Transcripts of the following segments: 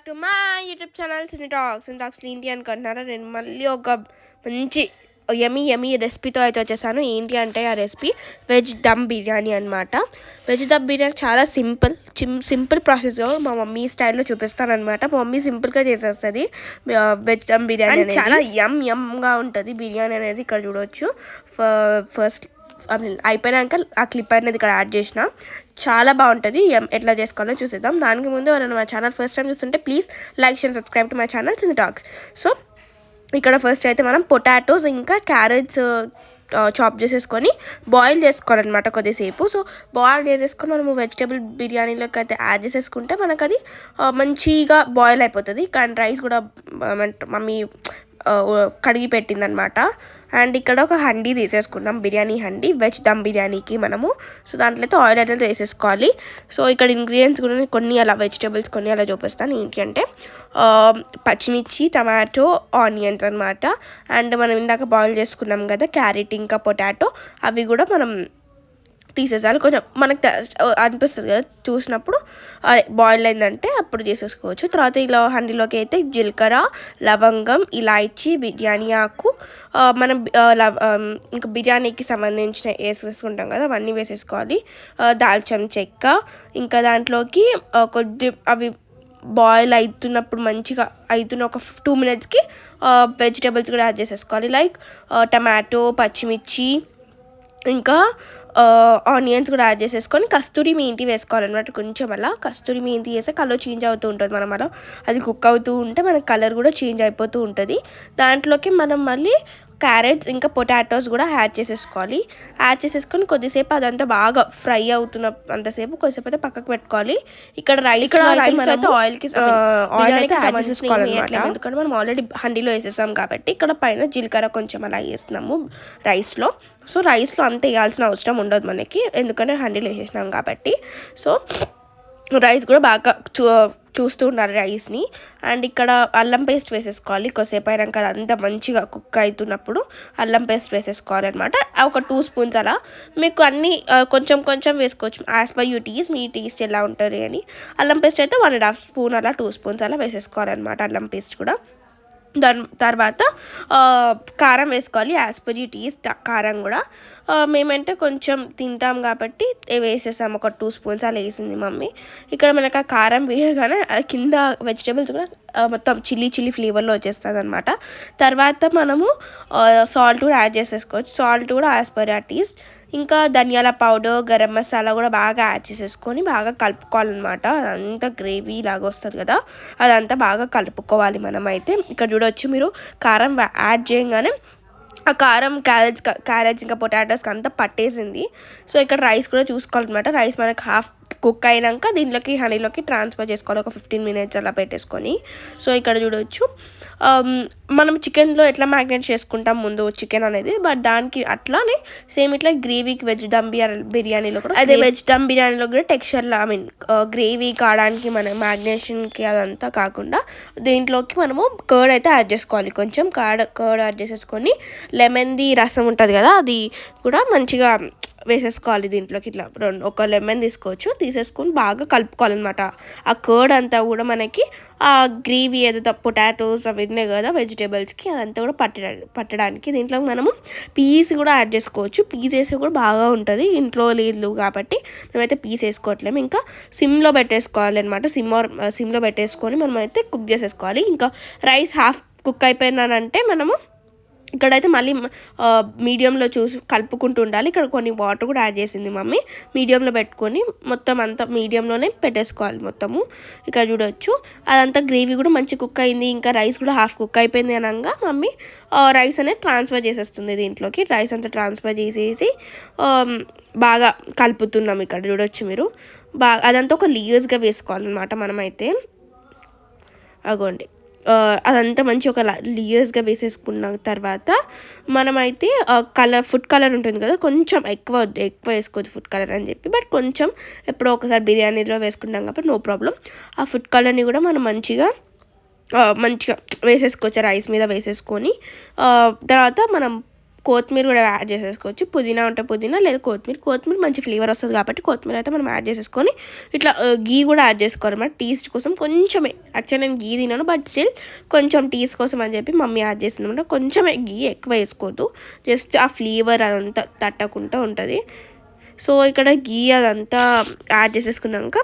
To my YouTube channel cine talks ఏంటి అనుకుంటున్నారా? నేను మళ్ళీ ఒక మంచి యమీ రెసిపీతో అయితే వచ్చేసాను. ఏంటి అంటే ఆ రెసిపీ వెజ్ దమ్ బిర్యానీ అనమాట. వెజ్ దమ్ బిర్యానీ చాలా సింపుల్ ప్రాసెస్గా మా మమ్మీ స్టైల్లో చూపిస్తాను అనమాట. మా మమ్మీ సింపుల్గా చేసేస్తుంది వెజ్ దమ్ బిర్యానీ. చాలా యమ్గా ఉంటుంది బిర్యానీ అనేది. ఇక్కడ చూడవచ్చు. ఫస్ట్ అయిపోయినాక ఆ క్లిప్ అనేది ఇక్కడ యాడ్ చేసిన చాలా బాగుంటుంది. ఎట్లా చేసుకోవాలో చూసేద్దాం. దానికి ముందు ఎవరైనా మా ఛానల్ ఫస్ట్ టైం చూస్తుంటే please like and subscribe to my channel cine talks. So ఇక్కడ ఫస్ట్ అయితే మనం పొటాటోస్ ఇంకా క్యారెట్స్ చాప్ చేసేసుకొని బాయిల్ చేసుకోవాలన్నమాట కొద్దిసేపు. సో బాయిల్ చేసేసుకొని మనము వెజిటేబుల్ బిర్యానీలోకి అయితే యాడ్ చేసేసుకుంటే మనకు అది మంచిగా బాయిల్ అయిపోతుంది. కానీ రైస్ కూడా మమ్మీ కడిగి పెట్టిందనమాట. అండ్ ఇక్కడ ఒక హండీ తీసేసుకున్నాం, బిర్యానీ హండీ వెజ్ దమ్ బిర్యానీకి మనము. సో దాంట్లో అయితే ఆయిల్ అయితే వేసేసుకోవాలి. సో ఇక్కడ ఇంగ్రీడియంట్స్ కూడా కొన్ని అలా వెజిటేబుల్స్ కొన్ని అలా చూపిస్తాను. ఏంటి అంటే పచ్చిమిర్చి, టమాటో, ఆనియన్స్ అనమాట. అండ్ మనం ఇందాక బాయిల్ చేసుకున్నాం కదా క్యారెట్ ఇంకా పొటాటో, అవి కూడా మనం తీసేసాలి. కొంచెం మనకు అనిపిస్తుంది కదా చూసినప్పుడు బాయిల్ అయిందంటే అప్పుడు చేసేసుకోవచ్చు. తర్వాత ఇలా హండీలోకి అయితే జీలకర్ర, లవంగం, ఇలాచీ, బిర్యానీ ఆకు, మనం ఇంకా బిర్యానీకి సంబంధించిన వేసేసుకుంటాం కదా అవన్నీ వేసేసుకోవాలి. దాల్చిన చెక్క, ఇంకా దాంట్లోకి కొద్ది అవి బాయిల్ అవుతున్నప్పుడు మంచిగా అవుతున్న ఒక 2 minutesకి వెజిటేబుల్స్ కూడా యాడ్ చేసేసుకోవాలి. లైక్ టమాటో, పచ్చిమిర్చి, ఇంకా ఆనియన్స్ కూడా యాడ్ చేసేసుకొని కస్తూరి మెంతి వేసుకోవాలన్నమాట. కొంచెం అలా కస్తూరి మెంతి వేస్తే కలర్ చేంజ్ అవుతూ ఉంటుంది. మనం అలా అది కుక్ అవుతూ ఉంటే మనకు కలర్ కూడా చేంజ్ అయిపోతూ ఉంటుంది. దాంట్లోకి మనం మళ్ళీ క్యారెట్స్ ఇంకా పొటాటోస్ కూడా యాడ్ చేసేసుకోవాలి. యాడ్ చేసేసుకొని కొద్దిసేపు అదంతా బాగా ఫ్రై అవుతున్న అంతసేపు కొద్దిసేపు అయితే పక్కకు పెట్టుకోవాలి. ఇక్కడ రైస్ అయితే ఆయిల్కి యాడ్ చేసేసుకోవాలన్నమాట. ఎందుకంటే మనం ఆల్రెడీ హండీలో వేసేసాం కాబట్టి ఇక్కడ పైన జీలకర్ర కొంచెం అలా వేస్తున్నాము రైస్లో. సో రైస్లో అంత వేయాల్సిన అవసరం ఉండదు మనకి, ఎందుకంటే హండీలో వేసేసినాం కాబట్టి. సో రైస్ కూడా బాగా చూస్తూ ఉండాలి రైస్ని. అండ్ ఇక్కడ అల్లం పేస్ట్ వేసేసుకోవాలి. కొద్దిసేపు అయినాక అదంతా మంచిగా కుక్ అవుతున్నప్పుడు అల్లం పేస్ట్ వేసేసుకోవాలన్నమాట. ఒక 2 spoons అలా. మీకు అన్నీ కొంచెం వేసుకోవచ్చు as per you taste, me taste ఎలా ఉంటుంది అని. అల్లం పేస్ట్ అయితే 1.5 spoon అలా 2 spoons అలా వేసేసుకోవాలన్నమాట అల్లం పేస్ట్ కూడా. దాని తర్వాత కారం వేసుకోవాలి యాజ్ పర్ యూ టేస్ట్. కారం కూడా మేమంటే కొంచెం తింటాం కాబట్టి వేసేసాము, ఒక 2 spoons అలా వేసింది మమ్మీ. ఇక్కడ మనకు ఆ కారం వేయగానే కింద వెజిటేబుల్స్ కూడా మొత్తం చిల్లీ ఫ్లేవర్లో వచ్చేస్తుంది అనమాట. తర్వాత మనము సాల్ట్ కూడా యాడ్ చేసేసుకోవచ్చు. సాల్ట్ కూడా యాజ్ పర్ యూ టేస్ట్. ఇంకా ధనియాల పౌడర్, గరం మసాలా కూడా బాగా యాడ్ చేసేసుకొని బాగా కలుపుకోవాలన్నమాట. అదంతా గ్రేవీ లాగా వస్తుంది కదా, అదంతా బాగా కలుపుకోవాలి మనం అయితే. ఇక్కడ చూడవచ్చు మీరు కారం యాడ్ చేయగానే ఆ కారం క్యారెట్స్ ఇంకా పొటాటోస్కి అంతా పట్టేసింది. సో ఇక్కడ రైస్ కూడా చూసుకోవాలన్నమాట. రైస్ మనకు హాఫ్ కుక్ అయినాక దీంట్లోకి హనీలోకి ట్రాన్స్ఫర్ చేసుకోవాలి, ఒక 15 minutes అలా పెట్టేసుకొని. సో ఇక్కడ చూడవచ్చు మనం చికెన్లో ఎట్లా మ్యారినేట్ చేసుకుంటాం ముందు చికెన్ అనేది, బట్ దానికి అట్లానే సేమ్ ఇట్లా గ్రేవీకి వెజ్ దమ్ బిర్యానీలో కూడా అదే వెజ్ దమ్ బిర్యానీలో కూడా టెక్స్చర్లో గ్రేవీ కావడానికి మన మ్యారినేషన్కి అదంతా కాకుండా దీంట్లోకి మనము కర్డ్ అయితే యాడ్ చేసుకోవాలి. కొంచెం కర్డ్ యాడ్ చేసేసుకొని లెమన్ది రసం ఉంటుంది కదా అది కూడా మంచిగా వేసేసుకోవాలి దీంట్లోకి. ఇట్లా ఒక లెమన్ తీసేసుకొని బాగా కలుపుకోవాలన్నమాట. ఆ కర్డ్ అంతా కూడా మనకి ఆ గ్రేవీ ఏదైతే పొటాటోస్ అవి ఉన్నాయి కదా వెజిటేబుల్స్కి అదంతా కూడా పట్టడానికి దీంట్లో మనము పీస్ కూడా యాడ్ చేసుకోవచ్చు. పీస్ వేసి కూడా బాగా ఉంటుంది. ఇంట్లో లేదు కాబట్టి మేమైతే పీస్ వేసుకోవట్లేము. ఇంకా సిమ్లో పెట్టేసుకోవాలి అనమాట. సిమ్లో పెట్టేసుకొని మనమైతే కుక్ చేసేసుకోవాలి. ఇంకా రైస్ హాఫ్ కుక్ అయిపోయినానంటే మనము ఇక్కడైతే మళ్ళీ మీడియంలో చూసి కలుపుకుంటూ ఉండాలి. ఇక్కడ కొన్ని వాటర్ కూడా యాడ్ చేసింది మమ్మీ. మీడియంలో పెట్టుకొని మొత్తం అంతా మీడియంలోనే పెట్టేసుకోవాలి మొత్తము. ఇక్కడ చూడవచ్చు అదంతా గ్రేవీ కూడా మంచి కుక్ అయింది. ఇంకా రైస్ కూడా హాఫ్ కుక్ అయిపోయింది అనగా మమ్మీ రైస్ అనేది ట్రాన్స్ఫర్ చేసేస్తుంది దీంట్లోకి. రైస్ అంతా ట్రాన్స్ఫర్ చేసేసి బాగా కలుపుతున్నాం. ఇక్కడ చూడవచ్చు మీరు బాగా అదంతా ఒక లేయర్స్గా వేసుకోవాలన్నమాట మనమైతే. అగోండి అదంతా మంచి ఒక లేయర్స్గా వేసేసుకున్న తర్వాత మనమైతే ఫుడ్ కలర్ ఉంటుంది కదా, కొంచెం ఎక్కువ వేసుకోవద్దు ఫుడ్ కలర్ అని చెప్పి, బట్ కొంచెం ఎప్పుడో ఒకసారి బిర్యానీలో వేసుకుంటాం కాబట్టి నో ప్రాబ్లం. ఆ ఫుడ్ కలర్ని కూడా మనం మంచిగా వేసేసుకోవచ్చు రైస్ మీద వేసేసుకొని. తర్వాత మనం కొత్తిమీర కూడా యాడ్ చేసేసుకోవచ్చు. పుదీనా ఉంటే పుదీనా, లేదా కొత్తిమీర మంచి ఫ్లేవర్ వస్తుంది కాబట్టి కొత్తిమీర అయితే మనం యాడ్ చేసేసుకొని ఇట్లా గీ కూడా యాడ్ చేసుకోవాలన్నమాట టేస్ట్ కోసం. కొంచెమే, యాక్చువల్లీ నేను గీ తినాను, బట్ స్టిల్ కొంచెం టేస్ట్ కోసం అని చెప్పి మమ్మీ యాడ్ చేసింది అనమాట. కొంచెమే గీ, ఎక్కువ వేసుకోవద్దు, జస్ట్ ఆ ఫ్లేవర్ అదంతా తట్టకుండా ఉంటుంది. సో ఇక్కడ గీ అదంతా యాడ్ చేసేసుకున్నాక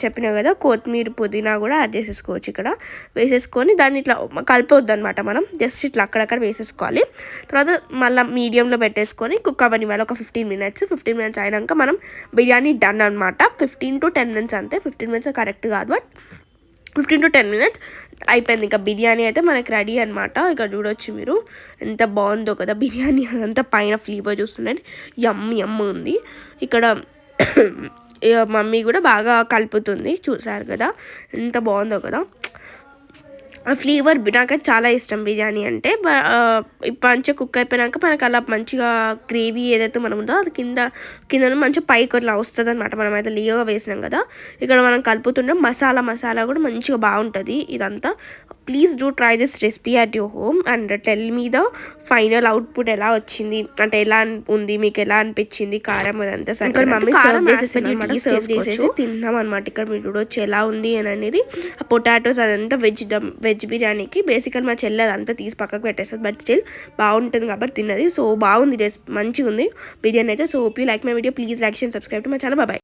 చెప్పినా కదా కొత్తిమీర పుదీనా కూడా యాడ్ చేసేసుకోవచ్చు. ఇక్కడ వేసేసుకొని దాన్ని ఇట్లా కలిపొద్దు అనమాట, మనం జస్ట్ ఇట్లా అక్కడక్కడ వేసేసుకోవాలి. తర్వాత మళ్ళీ మీడియంలో పెట్టేసుకొని కుక్ అవ్వనివ్వాలి ఒక 15 minutes అయినాక మనం బిర్యానీ డన్ అనమాట. 15 to 10 minutes అంతే, 15 minutes కరెక్ట్ కాదు, బట్ 15 to 10 minutes అయిపోయింది. ఇంకా బిర్యానీ అయితే మనకి రెడీ అనమాట. ఇక్కడ చూడొచ్చు మీరు ఎంత బాగుందో కదా బిర్యానీ, అదంతా పైన ఫ్లేవర్ చూస్తుందండి, యమ్ ఉంది. ఇక్కడ మమ్మీ కూడా బాగా కలుపుతుంది, చూసారు కదా ఎంత బాగుందో కదా. ఆ ఫ్లేవర్ నాకైతే చాలా ఇష్టం బిర్యానీ అంటే. మంచిగా కుక్ అయిపోయాక మనకు అలా మంచిగా గ్రేవీ ఏదైతే మనం ఉందో అది కింద మంచిగా పైకి అట్లా వస్తుంది అనమాట. మనం అయితే లీగా వేసినాం కదా. ఇక్కడ మనం కలుపుతున్న మసాలా కూడా మంచిగా బాగుంటుంది ఇదంతా. Please do try this recipe at your home and tell me the final output ఎలా వచ్చింది, అంటే ఎలా ఉంది, మీకు ఎలా అనిపించింది, కారం అదంతా. ఇక్కడ మమ్మీ సర్వ్ చేసేసి తిన్నాం అనమాట. ఇక్కడ మీరు చూడొచ్చు ఎలా ఉంది అని అనేది. ఆ పొటాటోస్ అదంతా వెజ్ బిర్యానీకి బేసికల్ మా చెల్లి అదంతా తీసి పక్కకు పెట్టేస్తుంది, బట్ స్టిల్ బాగుంటుంది కాబట్టి తిన్నది. సో బాగుంది, మంచిగా ఉంది బిర్యానీ అయితే. So hope you like my video, please like and subscribe to my channel. Bye.